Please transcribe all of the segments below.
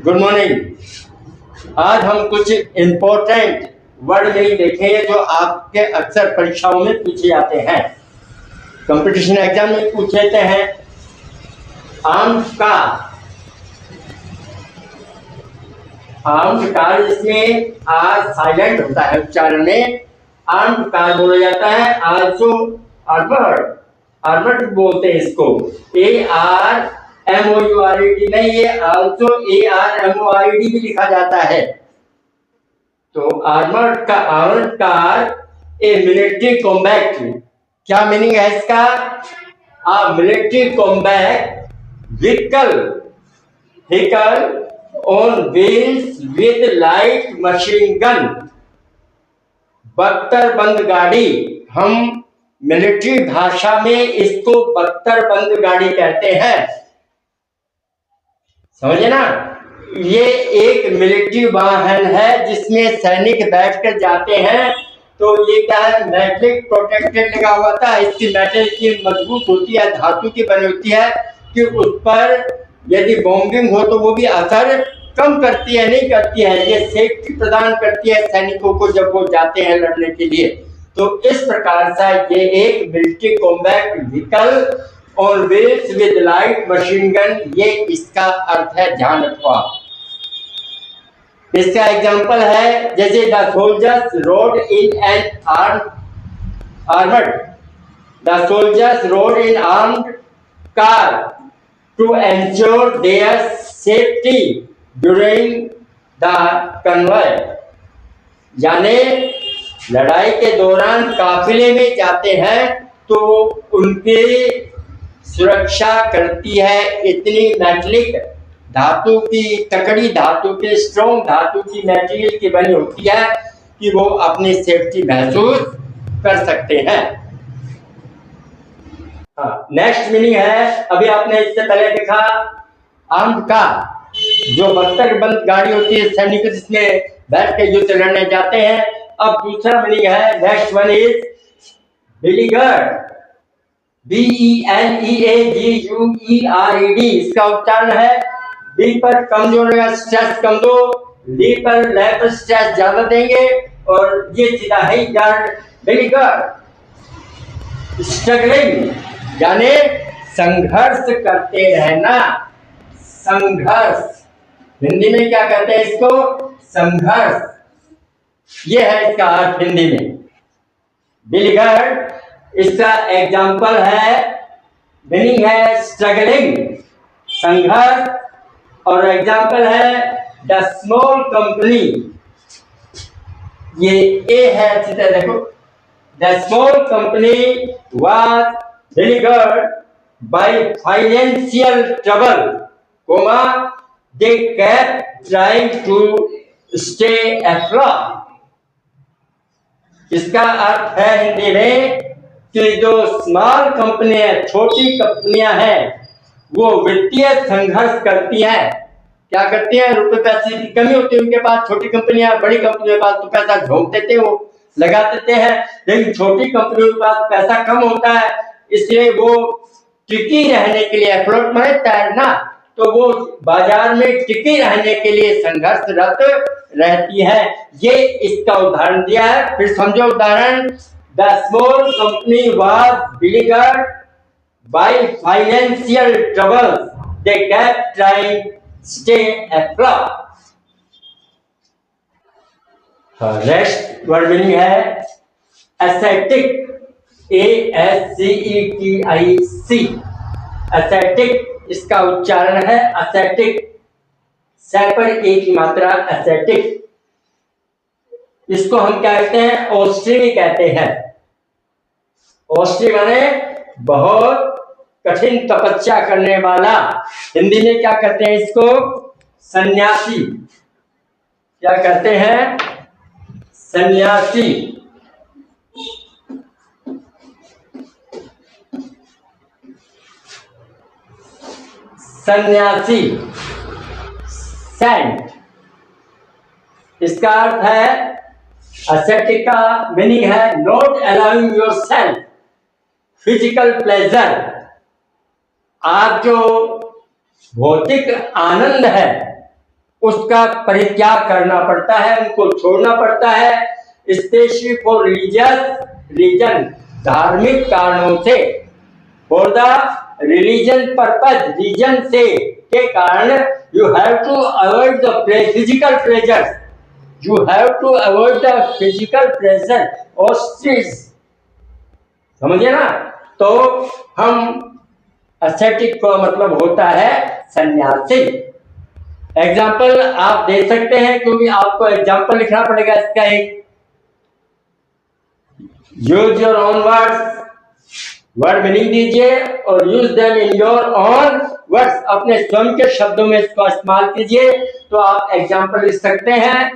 Good morning. आज हम कुछ इम्पोर्टेंट वर्ड नहीं देखेंगे जो आपके अक्सर परीक्षाओं में पूछे जाते हैं, कंपटीशन एग्जाम में पूछे जाते हैं। आर्म्ड कार जिसमें आर साइलेंट होता है उच्चारण में, आर्म्ड कार बोला जाता है। आल्सो आर्मर्ड बोलते हैं इसको, ARMOURED नहीं, ये आल्सो ARMORED भी लिखा जाता है। तो armoured car a military combat, क्या मीनिंग है इसका? Military combat vehicle on wheels with light machine gun. बख्तरबंद गाड़ी, हम मिलिट्री भाषा में इसको बख्तरबंद गाड़ी कहते हैं, समझे ना। ये एक मिलिट्री वाहन है जिसमें सैनिक बैठकर जाते हैं। तो ये क्या है, मैग्नेटिक प्रोटेक्टेड लगा हुआ था। इसकी मेटल की मजबूत होती है, धातु की बनी होती है कि उस पर यदि बॉम्बिंग हो तो वो भी असर कम करती है, नहीं करती है। ये सेफ्टी प्रदान करती है सैनिकों को जब वो जाते हैं लड़ने के लिए। तो इस प्रकार से ये एक military combat vehicle on wheels with light machine gun, ये इसका अर्थ है, ध्यान रखो आप। इसका एग्जांपल है जैसे the soldiers rode in an armed car to ensure their safety during the convoy. यानी लड़ाई के दौरान काफिले में जाते हैं तो उनकी सुरक्षा करती है इतनी मेटलिक धातु की, तकड़ी धातु की, स्ट्रॉन्ग धातु की मटेरियल की बनी होती है कि वो अपनी सेफ्टी महसूस कर सकते हैं। नेक्स्ट मीनिंग है, अभी आपने इससे पहले देखा आर्म्ड कार, जो बख्तरबंद गाड़ी होती है सैनिक जिसमें बैठ के युद्ध लड़ने जाते हैं। अब दूसरा मीनिंग है, नेक्स्ट वन इज बेलीगर्ड, BELEAGUERED। इसका उच्चारण है, बी पर कम जोड़ेगा, स्ट्रेस कम दो, ली पर ले पर स्ट्रेस ज्यादा देंगे, और ये सीधा है गर्ड, बेलीगर्ड। स्ट्रगलिंग यानी संघर्ष करते रहना, संघर्ष हिंदी में क्या कहते हैं इसको? संघर्ष, ये है इसका अर्थ हिंदी में बेलीगर्ड। इसका एग्जाम्पल है, मीनिंग है स्ट्रगलिंग, संघर्ष, और एग्जाम्पल है द स्मॉल कंपनी, ये ए है, अच्छी तरह देखो। The small company was beleaguered by financial trouble, comma they kept trying to stay afloat. इसका अर्थ है हिंदी में कि जो स्मॉल कंपनी है, छोटी कंपनियां हैं, वो वित्तीय संघर्ष करती हैं। क्या करती हैं? रुपए पैसे की कमी होती है उनके पास। छोटी कंपनियां, बड़ी कंपनियों के पास तो पैसा झोंक देते, वो लगा देते हैं, लेकिन छोटी कंपनियों के पास पैसा कम होता है, इसलिए वो टिकी रहने के लिए, अफ्लोट में तैरना, तो वो बाजार में टिकी रहने के लिए संघर्षरत रहती है। ये इसका उदाहरण दिया है, फिर समझो उदाहरण। The small company was beleaguered by financial troubles, they kept trying stay afloat. Next word meaning है एस्थेटिक, ASCETIC, एस्थेटिक। इसका उच्चारण है एस्थेटिक, से पर एक ही मात्रा, एस्थेटिक। इसको हम क्या कहते हैं? ऑस्ट्री कहते हैं। ऑस्ट्री माने बहुत कठिन तपस्या करने वाला। हिंदी में क्या कहते हैं इसको? सन्यासी। क्या कहते हैं? सन्यासी। सन्यासी, सेंट। इसका अर्थ है, एस्थेटिक का मीनिंग है not allowing yourself physical pleasure. आप जो भौतिक आनंद है उसका परित्याग करना पड़ता है, उनको छोड़ना पड़ता है, स्पेशली फॉर रिलीजियस रीजन, धार्मिक कारणों से, for the religion purpose, reason से के कारण you have to avoid the physical pleasure, you have to avoid the physical pleasure और स्ट्रेस, समझे ना। तो हम एस्थेटिक का मतलब होता है सन्यासी। एग्जाम्पल आप दे सकते हैं, क्योंकि आपको एग्जाम्पल लिखना पड़ेगा इसका एक। Use your own words, word meaning दीजिए और use them in your own words, अपने स्वयं के शब्दों में इसको इस्तेमाल कीजिए। तो आप एग्जाम्पल लिख सकते हैं,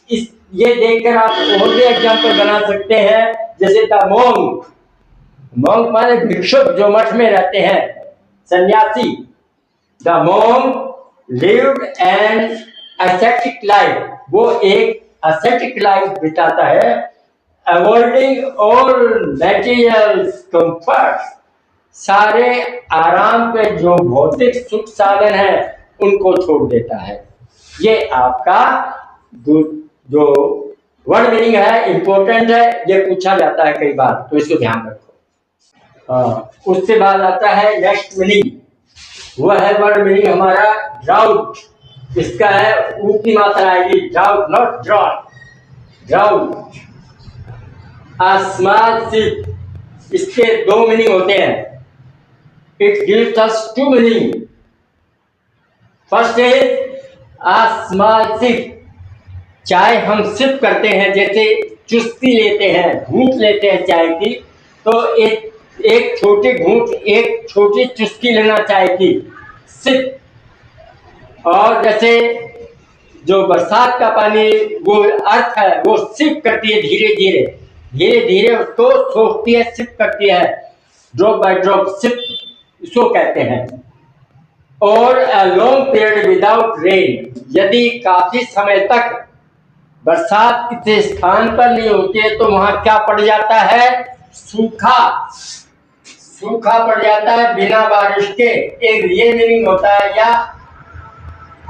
इस ये देखकर आप और भी एग्जाम्पल बना सकते हैं, जैसे द मोंक, मोंक माने भिक्षुक जो मठ में रहते हैं, सन्यासी। The monk lived an aesthetic life, वो एक एस्थेटिक लाइफ बिताता है, अवॉइडिंग ऑल मटेरियल कंफर्ट, सारे आराम पे जो भौतिक सुख साधन है उनको छोड़ देता है। ये आपका जो वर्ड मीनिंग है इंपॉर्टेंट है, ये पूछा जाता है कई बार, तो इसको ध्यान रखो। उसके बाद आता है नेक्स्ट मीनिंग, वह है वर्ड मीनिंग हमारा ड्राउट। इसका है ऊ की मात्रा आएगी, ड्राउट नॉट ड्रॉट, ड्राउट। आसमासिक, इसके दो मीनिंग होते हैं, it gives us two meaning. First is आसमासिक, चाय हम सिप करते हैं, जैसे चुस्की लेते हैं, घूंट लेते हैं चाय की, तो एक छोटी घूंट, एक छोटी चुस्की लेना चाय की, सिप। और जैसे जो बरसात का पानी वो अर्थ है, वो सिप करती है, धीरे धीरे धीरे धीरे उसको सोखती है, सिप करती है, ड्रॉप बाय ड्रॉप सिप इसको कहते हैं। और a long period without rain, यदि काफी समय तक बरसात किसी स्थान पर नहीं होती है तो वहां क्या पड़ जाता है, सूखा, सूखा पड़ जाता है बिना बारिश के। एक ये मीनिंग होता है, या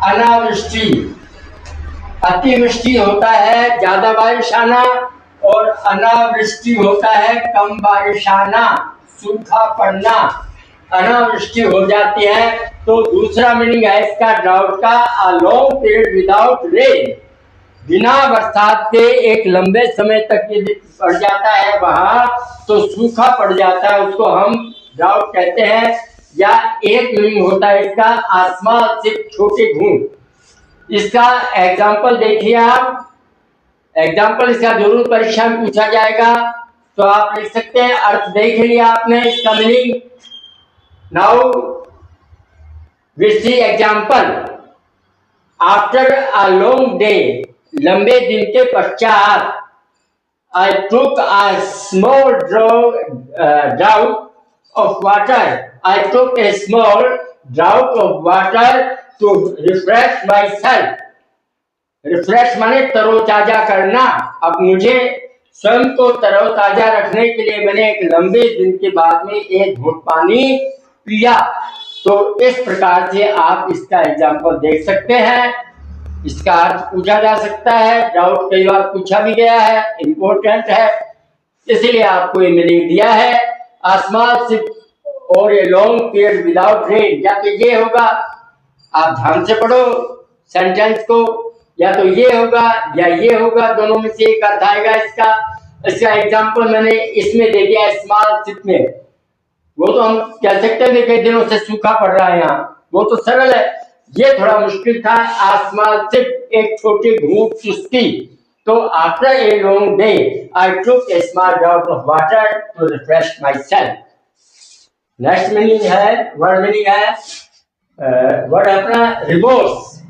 अनावृष्टि, अतिवृष्टि होता है ज्यादा बारिश आना, और अनावृष्टि होता है कम बारिश आना, सूखा पड़ना, अनावृष्टि हो जाती है। तो दूसरा मीनिंग है इसका ड्राउट का, a long period without rain, बिना बरसात के एक लंबे समय तक यदि पड़ जाता है वहां तो सूखा पड़ जाता है, उसको हम ड्राउट कहते हैं। या एक मीनिंग होता है इसका आसमासिक, छोटी घूंट। इसका एग्जाम्पल देखिए आप, एग्जाम्पल इसका जरूर परीक्षा में पूछा जाएगा, तो आप लिख सकते हैं। अर्थ देख लिया आपने, इसका meaning. Now we see example. After a long day, लंबे दिन के पश्चात, I took a small draught of water. I took a small draught of water to refresh myself. Refresh माने तरोताजा करना। अब मुझे स्वयं को तरोताजा रखने के लिए मैंने एक लंबे दिन के बाद में एक घूंट पानी पिया। तो इस प्रकार से आप इसका एग्जाम्पल देख सकते हैं। इसका अर्थ पूछा जा सकता है, डाउट कई बार पूछा भी गया है, इंपॉर्टेंट है, इसलिए आपको ये मीनिंग दिया है। आसमान से और ये लॉन्ग पीरियड विदाउट रेन, या तो ये होगा, आप ध्यान से पढ़ो सेंटेंस को, या तो ये होगा या ये होगा, दोनों में से एक अर्थ आएगा इसका। इसका एग्जाम्पल मैंने इसमें दे दिया, स्मॉल शिप में। वो तो हम कह सकते हैं कई दिनों से सूखा पड़ रहा है यहाँ, वो तो सरल है। ये थोड़ा मुश्किल था, आसमान सिर्फ एक छोटी घूंट चुस्की। तो after a long day I took a small drop of water to refresh myself. Next meaning है, वर्ड मीनिंग है, वर्ड अपना रिमोर्स।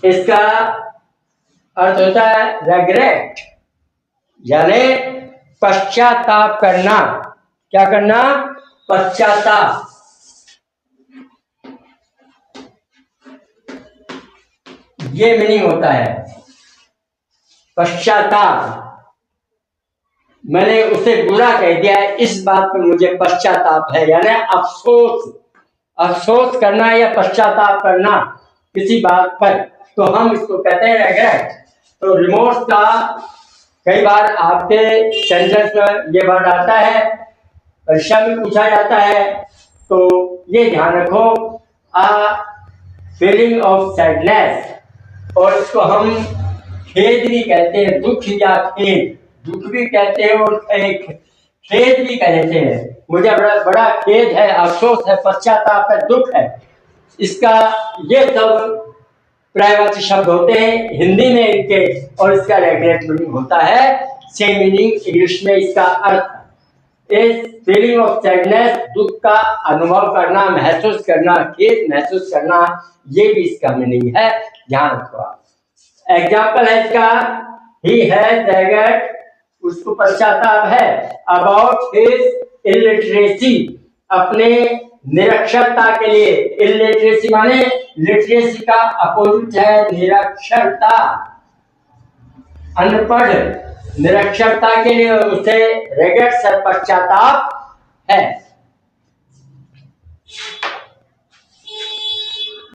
इसका अर्थ होता है रेग्रेट, यानी पश्चाताप करना। क्या करना? पश्चाताप। ये मीनिंग होता है पश्चाताप। मैंने उसे बुरा कह दिया है, इस बात पर मुझे पश्चाताप है, यानी अफसोस, अफसोस करना या पश्चाताप करना। किसी बात पर, तो हम इसको कहते हैं रेग्रेट। तो रिमोर्स का कई बार आपके सेंटेंस में ये वर्ड आता है, परीक्षा में पूछा जाता है, तो ये ध्यान रखो, आ फीलिंग ऑफ सैडनेस, और इसको हम खेद भी कहते हैं, दुख या खेद, दुख भी कहते हैं और खेद भी कहते हैं। मुझे बड़ा खेद है, अफसोस है, पश्चाताप है, दुख है, इसका ये सब पर्यायवाची शब्द होते हैं हिंदी में इनके, और इसका रेगुलेट मीनिंग होता है सेम मीनिंग इंग्लिश में। इसका अर्थ इस फीलिंग ऑफ सैडनेस, दुख का अनुभव करना, महसूस करना, खेद महसूस करना, ये भी इसका मीनिंग है, ध्यान रखो आप। एग्जाम्पल है इसका, ही हैज रेगरेट, उसको पश्चाताप है, अबाउट हिज इलिटरेसी, अपने निरक्षरता के लिए। इलिटरेसी माने लिटरेसी का अपोजिट है निरक्षरता, अनपढ़, निरक्षरता के लिए उसे रेगरेट, पश्चाताप है।